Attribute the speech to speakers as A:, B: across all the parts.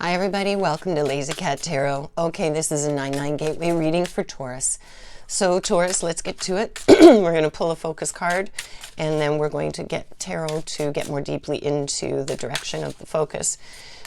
A: Hi everybody, welcome to Lazy Cat Tarot. Okay, this is a 9/9 gateway reading for Taurus. So Taurus, let's get to it. We're going to pull a focus card and then we're going to get tarot to get more deeply into the direction of the focus.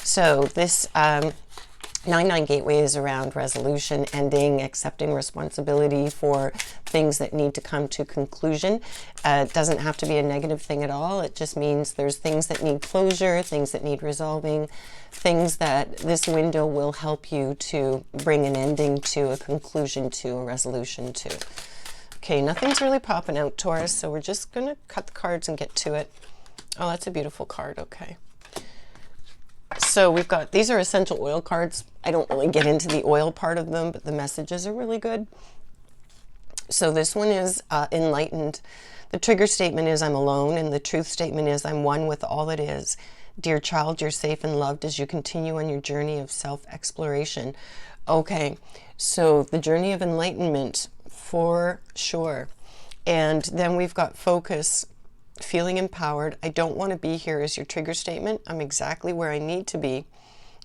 A: So this 9/9 gateway is around resolution, ending, accepting responsibility for things that need to come to conclusion. It doesn't have to be a negative thing at all. It just means there's things that need closure, things that need resolving, things that this window will help you to bring an ending to, a conclusion to, a resolution to. Okay, nothing's really popping out, Taurus, so we're just going to cut the cards and get to it. Oh, that's a beautiful card. Okay. So we've got, these are essential oil cards. I don't really get into the oil part of them, but the messages are really good. So this one is enlightened. The trigger statement is I'm alone, and the truth statement is I'm one with all that is. Dear child, you're safe and loved as you continue on your journey of self-exploration. Okay, so the journey of enlightenment for sure. And then we've got focus, feeling empowered. I don't want to be here is your trigger statement. I'm exactly where I need to be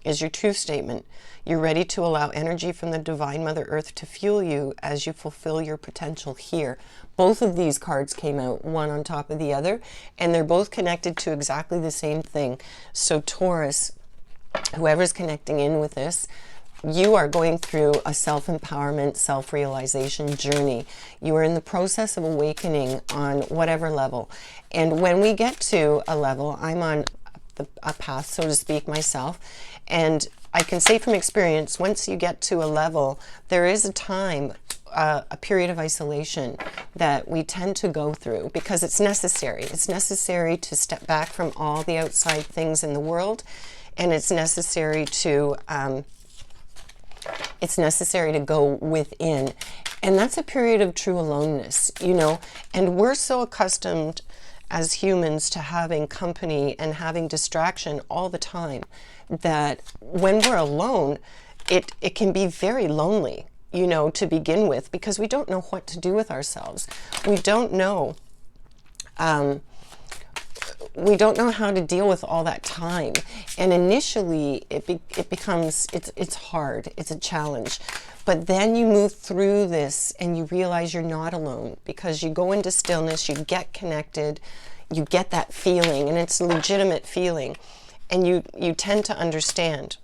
A: is your truth statement. You're ready to allow energy from the divine Mother Earth to fuel you as you fulfill your potential here. Both of these cards came out one on top of the other, and they're both connected to exactly the same thing. So Taurus, whoever's connecting in with this, you are going through a self-empowerment, self-realization journey. You are in the process of awakening on whatever level. And when we get to a level, I'm on a path, so to speak, myself, and I can say from experience, once you get to a level, there is a time, a period of isolation that we tend to go through because it's necessary. It's necessary to step back from all the outside things in the world, and it's necessary to go within. And that's a period of true aloneness, you know, and we're so accustomed as humans to having company and having distraction all the time that when we're alone, it can be very lonely, you know, to begin with, because we don't know what to do with ourselves. We don't know how to deal with all that time. And initially it becomes, it's hard, it's a challenge. But then you move through this and you realize you're not alone because you go into stillness, you get connected, you get that feeling, and it's a legitimate feeling. And you tend to understand,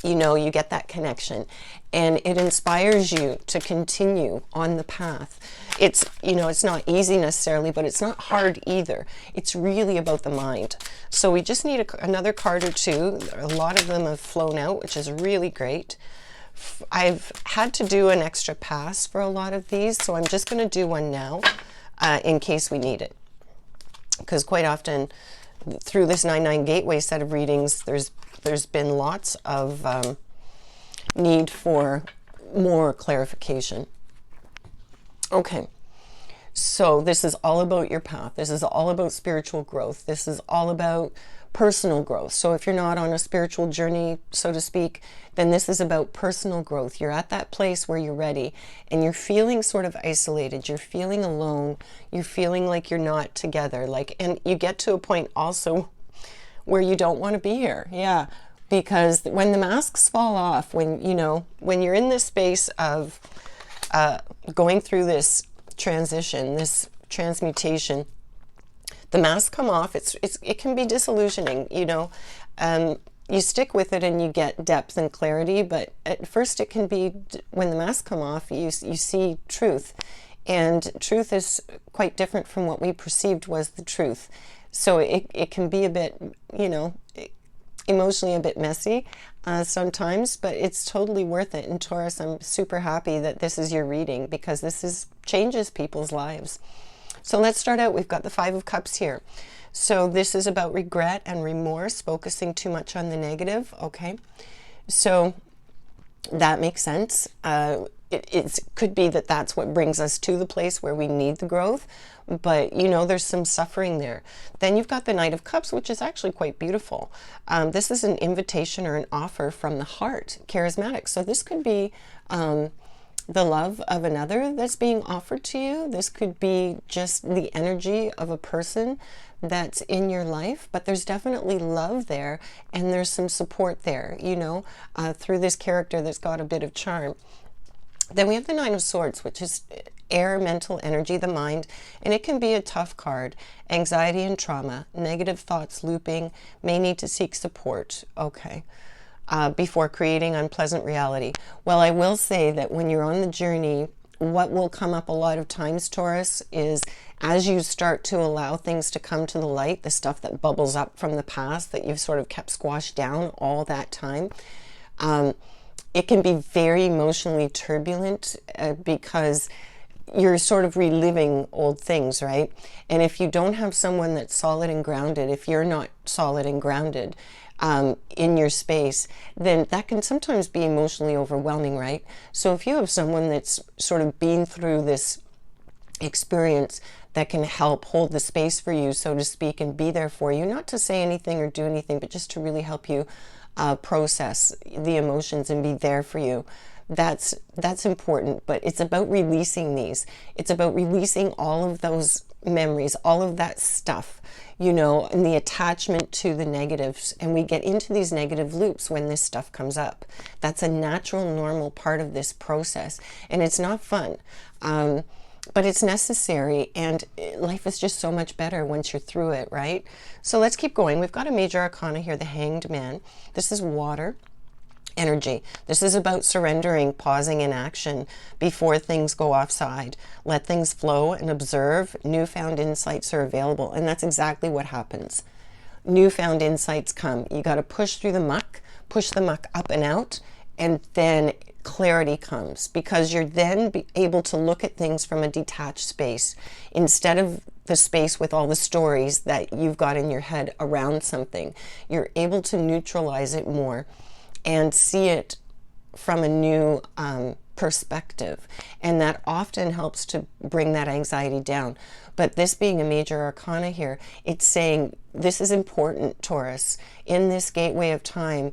A: you know, you get that connection. And it inspires you to continue on the path. It's, you know, it's not easy necessarily, but it's not hard either. It's really about the mind. So we just need another card or two. A lot of them have flown out, which is really great. I've had to do an extra pass for a lot of these, so I'm just going to do one now in case we need it. Because quite often through this 9/9 gateway set of readings, there's been lots of need for more clarification. Okay, so this is all about your path. This is all about spiritual growth. This is all about personal growth. So if you're not on a spiritual journey, so to speak, then this is about personal growth. You're at that place where you're ready and you're feeling sort of isolated. You're feeling alone. You're feeling like you're not together. And you get to a point also where you don't want to be here. Yeah. Because when the masks fall off, when you're in this space of going through this transition, this transmutation, the masks come off. It can be disillusioning, you know. You stick with it and you get depth and clarity, but at first it can be, when the masks come off, you see truth, and truth is quite different from what we perceived was the truth. So it can be a bit, you know, emotionally a bit messy sometimes, but it's totally worth it. And Taurus, I'm super happy that this is your reading because this changes people's lives. So let's start out. We've got the 5 of Cups here. So this is about regret and remorse, focusing too much on the negative. Okay, so that makes sense. It could be that that's what brings us to the place where we need the growth, but you know, there's some suffering there. Then you've got the Knight of Cups, which is actually quite beautiful. This is an invitation or an offer from the heart, charismatic. So this could be the love of another that's being offered to you. This could be just the energy of a person that's in your life, but there's definitely love there, and there's some support there, you know, through this character that's got a bit of charm. Then we have the Nine of Swords, which is air, mental energy, the mind, and it can be a tough card. Anxiety and trauma, negative thoughts looping, may need to seek support. Okay. Before creating unpleasant reality. Well, I will say that when you're on the journey, what will come up a lot of times, Taurus, is as you start to allow things to come to the light, the stuff that bubbles up from the past that you've sort of kept squashed down all that time, it can be very emotionally turbulent because you're sort of reliving old things, right? And if you don't have someone that's solid and grounded, if you're not solid and grounded in your space, then that can sometimes be emotionally overwhelming, right? So if you have someone that's sort of been through this experience that can help hold the space for you, so to speak, and be there for you, not to say anything or do anything, but just to really help you process the emotions and be there for you. That's important, but it's about releasing these. It's about releasing all of those memories, all of that stuff, you know, and the attachment to the negatives. And we get into these negative loops when this stuff comes up. That's a natural, normal part of this process. And it's not fun, but it's necessary. And life is just so much better once you're through it, right? So let's keep going. We've got a major arcana here, the Hanged Man. This is water energy. This is about surrendering, pausing in action before things go offside. Let things flow and observe. Newfound insights are available. And that's exactly what happens. Newfound insights come. You got to push through the muck, push the muck up and out, and then clarity comes, because you're then able to look at things from a detached space instead of the space with all the stories that you've got in your head around something. You're able to neutralize it more and see it from a new perspective. And that often helps to bring that anxiety down. But this being a major arcana here, it's saying this is important, Taurus. In this gateway of time,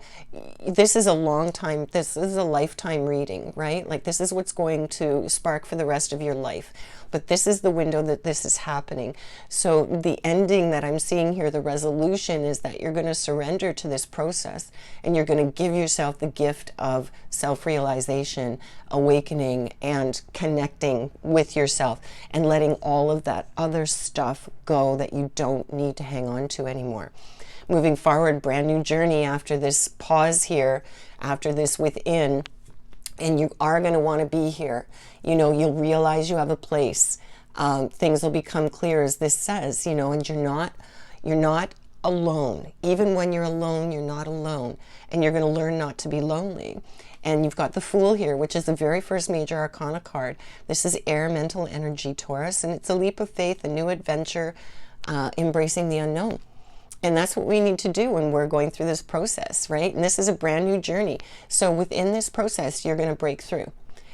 A: this is a long time, this is a lifetime reading, right? Like this is what's going to spark for the rest of your life. But this is the window that this is happening. So the ending that I'm seeing here, the resolution, is that you're going to surrender to this process and you're going to give yourself the gift of self-realization, awakening, and connecting with yourself and letting all of that other stuff go that you don't need to hang on to anymore. Moving forward, brand new journey after this pause here, after this within. And you are going to want to be here. You know, you'll realize you have a place. Things will become clear, as this says, you know, and you're not alone. Even when you're alone, you're not alone. And you're going to learn not to be lonely. And you've got the Fool here, which is the very first major arcana card. This is air, mental energy, Taurus. And it's a leap of faith, a new adventure, embracing the unknown. And that's what we need to do when we're going through this process, right? And this is a brand new journey. So within this process, you're going to break through.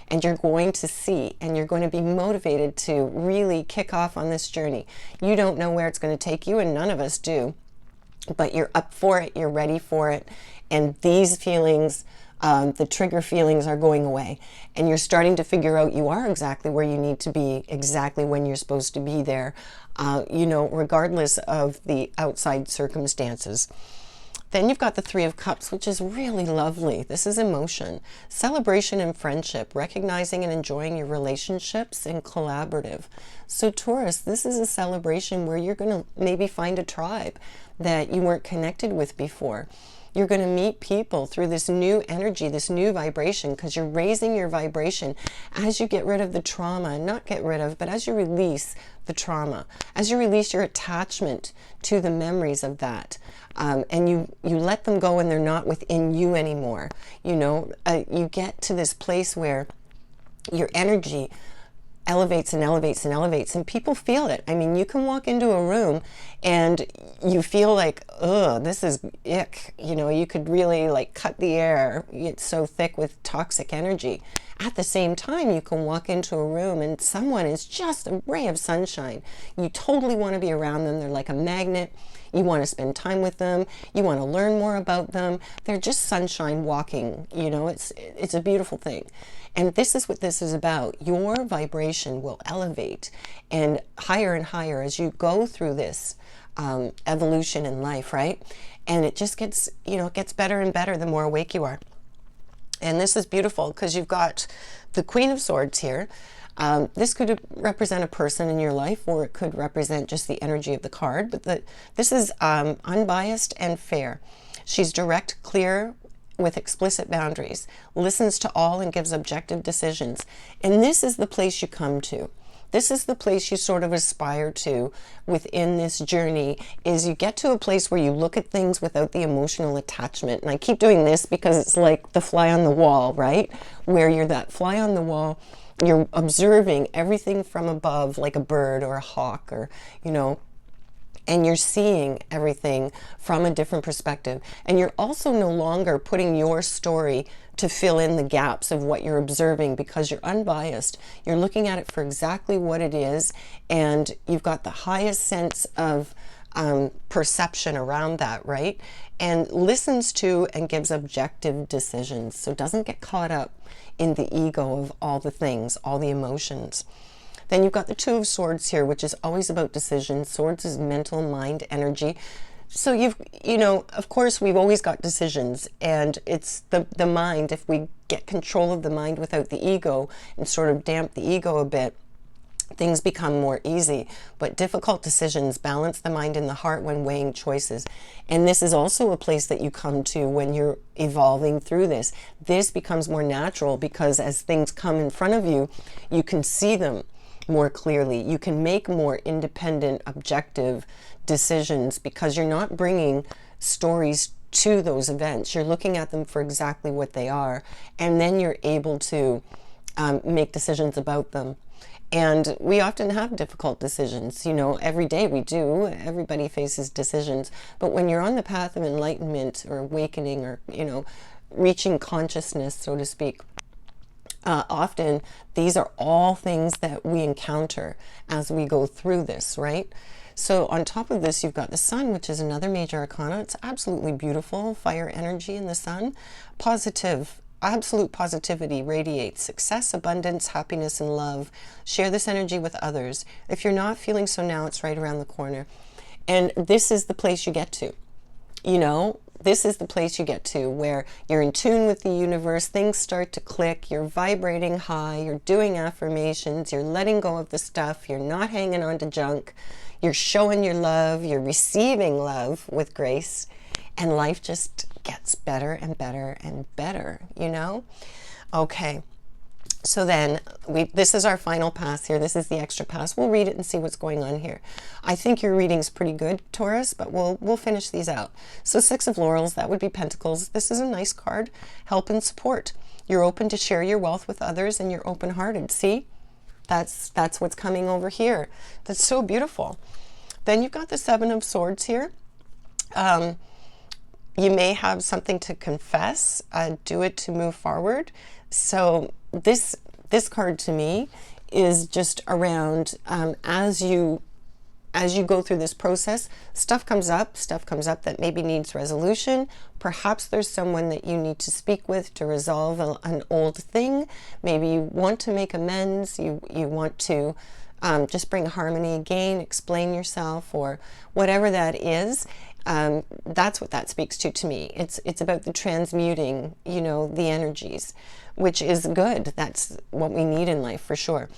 A: And you're going to see, and you're going to be motivated to really kick off on this journey. You don't know where it's going to take you, and none of us do. But you're up for it, you're ready for it. And these feelings, the trigger feelings, are going away. And you're starting to figure out you are exactly where you need to be, exactly when you're supposed to be there, you know, regardless of the outside circumstances. Then you've got the Three of Cups, which is really lovely. This is emotion, celebration and friendship, recognizing and enjoying your relationships, and collaborative. So Taurus, this is a celebration where you're going to maybe find a tribe that you weren't connected with before. You're going to meet people through this new energy, this new vibration, because you're raising your vibration as you get rid of the trauma, not get rid of, but as you release the trauma, as you release your attachment to the memories of that. And you let them go and they're not within you anymore. You know, you get to this place where your energy elevates and elevates and elevates, and people feel it. I mean, you can walk into a room and you feel like, ugh, this is ick. You know, you could really like cut the air. It's so thick with toxic energy. At the same time, you can walk into a room and someone is just a ray of sunshine. You totally want to be around them. They're like a magnet. You want to spend time with them. You want to learn more about them. They're just sunshine walking, you know, it's a beautiful thing. And this is what this is about. Your vibration will elevate and higher as you go through this evolution in life, right? And it just gets, you know, it gets better and better the more awake you are. And this is beautiful because you've got the Queen of Swords here. This could represent a person in your life, or it could represent just the energy of the card. But this is unbiased and fair. She's direct, clear, with explicit boundaries, listens to all and gives objective decisions. And this is the place you come to. This is the place you sort of aspire to within this journey, is you get to a place where you look at things without the emotional attachment. And I keep doing this because it's like the fly on the wall, right? Where you're that fly on the wall, you're observing everything from above like a bird or a hawk, or, you know, and you're seeing everything from a different perspective. And you're also no longer putting your story to fill in the gaps of what you're observing, because you're unbiased. You're looking at it for exactly what it is, and you've got the highest sense of perception around that, right? And listens to and gives objective decisions. So doesn't get caught up in the ego of all the things, all the emotions. Then you've got the Two of Swords here, which is always about decisions. Swords is mental, mind, energy. So you know, of course, we've always got decisions, and it's the mind. If we get control of the mind without the ego and sort of damp the ego a bit, things become more easy. But difficult decisions balance the mind and the heart when weighing choices. And this is also a place that you come to when you're evolving through this. This becomes more natural because as things come in front of you, you can see them more clearly. You can make more independent, objective decisions because you're not bringing stories to those events. You're looking at them for exactly what they are, and then you're able to make decisions about them. And we often have difficult decisions, you know, every day we do. Everybody faces decisions. But when you're on the path of enlightenment or awakening, or, you know, reaching consciousness, so to speak, often these are all things that we encounter as we go through this, right? So on top of this, you've got the Sun, which is another major arcana. It's absolutely beautiful. Fire energy in the Sun. Positive, absolute positivity radiates. Success, abundance, happiness, and love. Share this energy with others. If you're not feeling so now, it's right around the corner. And this is the place you get to. You know, this is the place you get to where you're in tune with the universe, things start to click, you're vibrating high, you're doing affirmations, you're letting go of the stuff, you're not hanging on to junk, you're showing your love, you're receiving love with grace, and life just gets better and better and better, you know? Okay. So then, this is our final pass here. This is the extra pass. We'll read it and see what's going on here. I think your reading's pretty good, Taurus, but we'll finish these out. So Six of Laurels, that would be Pentacles. This is a nice card. Help and support. You're open to share your wealth with others, and you're open-hearted. See? That's what's coming over here. That's so beautiful. Then you've got the Seven of Swords here. You may have something to confess. Do it to move forward. So this card to me is just around as you go through this process, stuff comes up that maybe needs resolution. Perhaps there's someone that you need to speak with to resolve an old thing. Maybe you want to make amends. You want to just bring harmony again, explain yourself, or whatever that is. That's what that speaks to me. It's about the transmuting, you know, the energies, which is good. That's what we need in life for sure.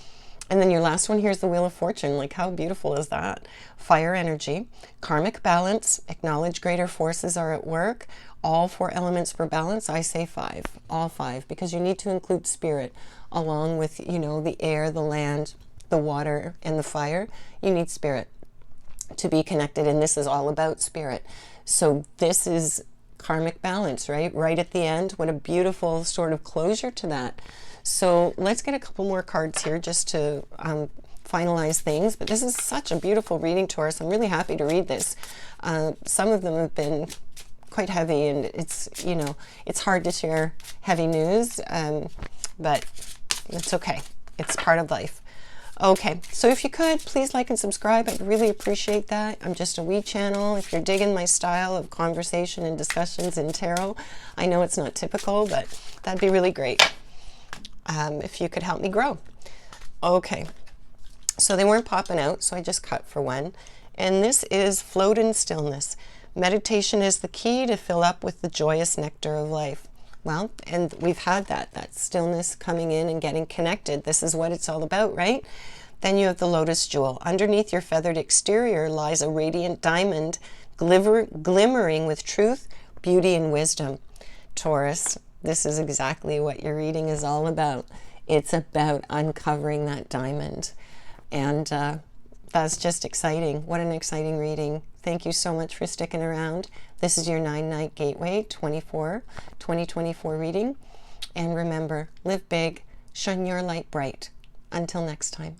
A: And then your last one here is the Wheel of Fortune. Like, how beautiful is that? Fire energy, karmic balance, acknowledge greater forces are at work. All 4 elements for balance. I say 5, all 5, because you need to include spirit along with, you know, the air, the land, the water, and the fire. You need spirit to be connected, and this is all about spirit. So this is karmic balance, right? Right at the end. What a beautiful sort of closure to that. So let's get a couple more cards here just to finalize things. But this is such a beautiful reading, Taurus. I'm really happy to read this. Some of them have been quite heavy, and it's, you know, it's hard to share heavy news, but it's okay. It's part of life. Okay, so if you could, please like and subscribe. I'd really appreciate that. I'm just a wee channel. If you're digging my style of conversation and discussions in tarot, I know it's not typical, but that'd be really great if you could help me grow. Okay, so they weren't popping out, so I just cut for one. And this is Float in Stillness. Meditation is the key to fill up with the joyous nectar of life. Well, and we've had that stillness coming in and getting connected. This is what it's all about, right? Then you have the lotus jewel. Underneath your feathered exterior lies a radiant diamond, glimmering with truth, beauty, and wisdom. Taurus, this is exactly what your reading is all about. It's about uncovering that diamond. And that's just exciting. What an exciting reading. Thank you so much for sticking around. This is your 9-Night Gateway 2024 reading. And remember, live big, shine your light bright. Until next time.